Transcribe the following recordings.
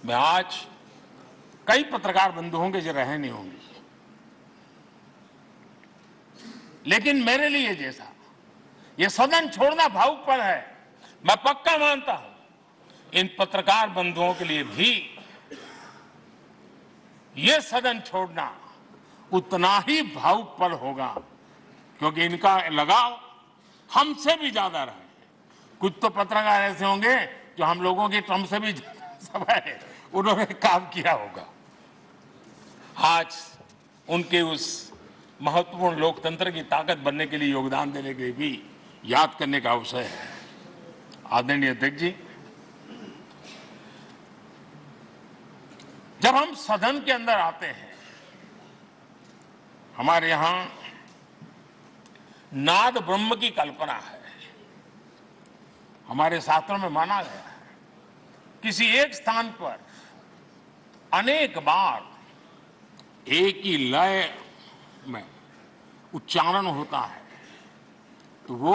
मैं आज कई पत्रकार बंधु होंगे जो रहे नहीं होंगे, लेकिन मेरे लिए जैसा ये सदन छोड़ना भावुकपन है, मैं पक्का मानता हूं इन पत्रकार बंधुओं के लिए भी ये सदन छोड़ना उतना ही भावुकपन होगा, क्योंकि इनका लगाव हमसे भी ज्यादा रहे। कुछ तो पत्रकार ऐसे होंगे जो हम लोगों की टर्म से भी समय है उन्होंने काम किया होगा। आज उनके उस महत्वपूर्ण लोकतंत्र की ताकत बनने के लिए, योगदान देने के लिए भी याद करने का अवसर है। आदरणीय अध्यक्ष जी, जब हम सदन के अंदर आते हैं, हमारे यहां नाद ब्रह्म की कल्पना है। हमारे शास्त्रों में माना गया है किसी एक स्थान पर अनेक बार एक ही लय में उच्चारण होता है तो वो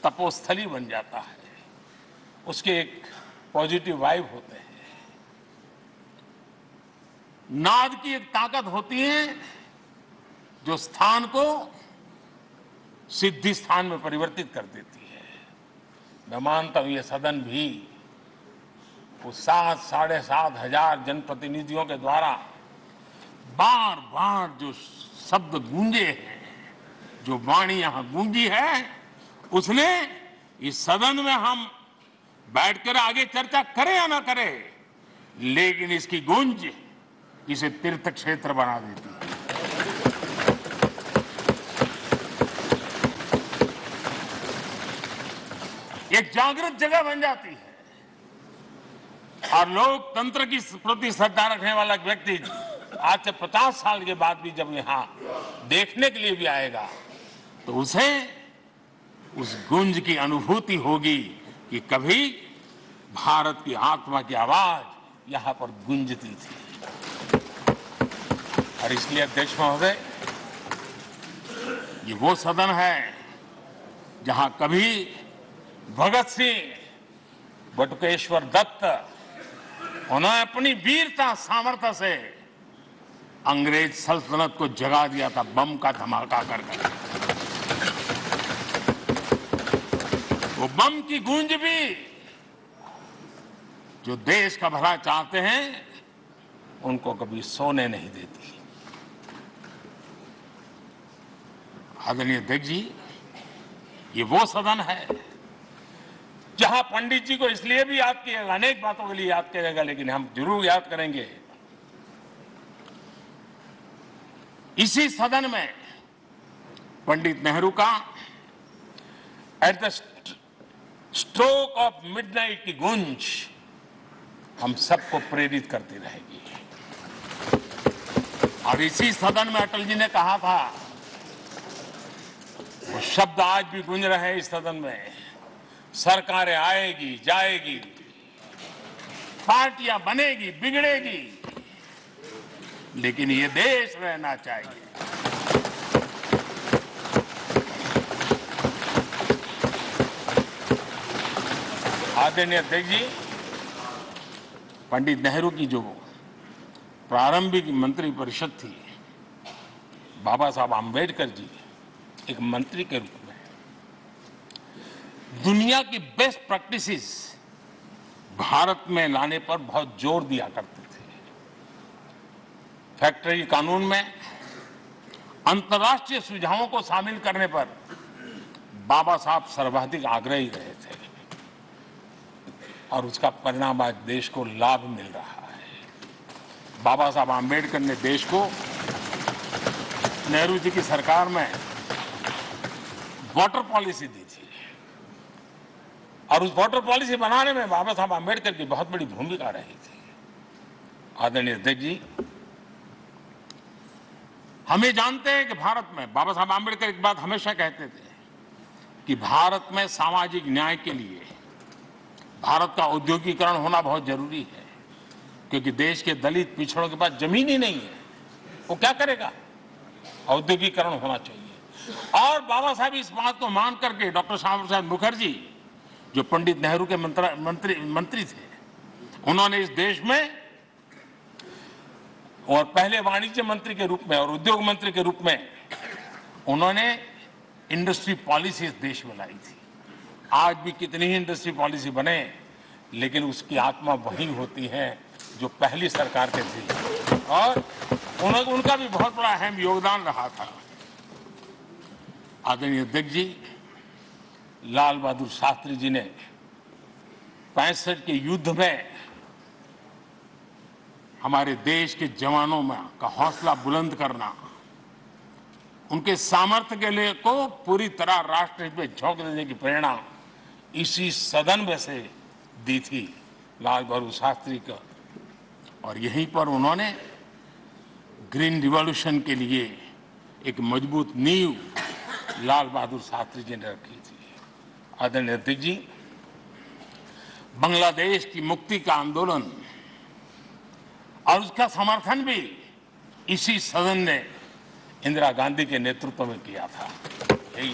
तपोस्थली बन जाता है, उसके एक पॉजिटिव वाइब होते हैं। नाद की एक ताकत होती है जो स्थान को सिद्धि स्थान में परिवर्तित कर देती है। मैं मानता हूं ये सदन भी उस 7,500 जनप्रतिनिधियों के द्वारा बार बार जो शब्द गूंजे हैं, जो वाणी यहां गूंजी है, उसने इस सदन में हम बैठकर आगे चर्चा करें या ना करें, लेकिन इसकी गूंज इसे तीर्थ क्षेत्र बना देती है। एक जागृत जगह बन जाती है और लोकतंत्र की प्रति श्रद्धा रखने वाला व्यक्ति आज से 50 साल के बाद भी जब यहां देखने के लिए भी आएगा तो उसे उस गूंज की अनुभूति होगी कि कभी भारत की आत्मा की आवाज यहां पर गूंजती थी। और इसलिए अध्यक्ष महोदय, ये वो सदन है जहां कभी भगत सिंह, बटुकेश्वर दत्त, उन्होंने अपनी वीरता सामर्थ्य से अंग्रेज सल्तनत को जगा दिया था बम का धमाका करके। वो बम की गूंज भी जो देश का भला चाहते हैं उनको कभी सोने नहीं देती। आदरणीय अध्यक्ष जी, ये वो सदन है जहां पंडित जी को इसलिए भी याद किएगा, अनेक बातों के लिए याद किएगा, लेकिन हम जरूर याद करेंगे इसी सदन में पंडित नेहरू का at the stroke of midnight की गूंज हम सबको प्रेरित करती रहेगी। और इसी सदन में अटल जी ने कहा था, वो शब्द आज भी गूंज रहे हैं इस सदन में, सरकारें आएगी जाएगी, पार्टियां बनेगी बिगड़ेगी, लेकिन ये देश रहना चाहिए। आदरणीय अध्यक्ष जी, पंडित नेहरू की जो प्रारंभिक मंत्री परिषद थी, बाबा साहब आम्बेडकर जी एक मंत्री के रूप में दुनिया की बेस्ट प्रैक्टिसेस भारत में लाने पर बहुत जोर दिया करते थे। फैक्ट्री कानून में अंतर्राष्ट्रीय सुझावों को शामिल करने पर बाबा साहब सर्वाधिक आग्रही रहे थे और उसका परिणाम आज देश को लाभ मिल रहा है। बाबा साहब आम्बेडकर ने देश को नेहरू जी की सरकार में वाटर पॉलिसी दी थी और उस वाटर पॉलिसी बनाने में बाबा साहब आम्बेडकर की बहुत बड़ी भूमिका रही थी। आदरणीय अध्यक्ष जी, हम ये जानते हैं कि भारत में बाबा साहब आम्बेडकर एक बात हमेशा कहते थे कि भारत में सामाजिक न्याय के लिए भारत का औद्योगिकरण होना बहुत जरूरी है, क्योंकि देश के दलित पिछड़ों के पास जमीन ही नहीं है, वो क्या करेगा? औद्योगिकरण होना चाहिए। और बाबा साहब इस बात को मान करके डॉक्टर श्यामा प्रसाद मुखर्जी जो पंडित नेहरू के मंत्री थे, उन्होंने इस देश में और पहले वाणिज्य मंत्री के रूप में और उद्योग मंत्री के रूप में उन्होंने इंडस्ट्री पॉलिसी इस देश में लाई थी। आज भी कितनी ही इंडस्ट्री पॉलिसी बने, लेकिन उसकी आत्मा वही होती है जो पहली सरकार के थी, और उनका भी बहुत बड़ा अहम योगदान रहा था। आदरणीय अध्यक्ष जी, लाल बहादुर शास्त्री जी ने 65 के युद्ध में हमारे देश के जवानों में का हौसला बुलंद करना, उनके सामर्थ्य के लिए को पूरी तरह राष्ट्र में झोंक देने की प्रेरणा इसी सदन में से दी थी लाल बहादुर शास्त्री का। और यहीं पर उन्होंने ग्रीन रिवॉल्यूशन के लिए एक मजबूत नींव लाल बहादुर शास्त्री जी ने रखी थी। आदरणीय अध्यक्ष जी, बांग्लादेश की मुक्ति का आंदोलन और उसका समर्थन भी इसी सदन ने इंदिरा गांधी के नेतृत्व में किया था। यही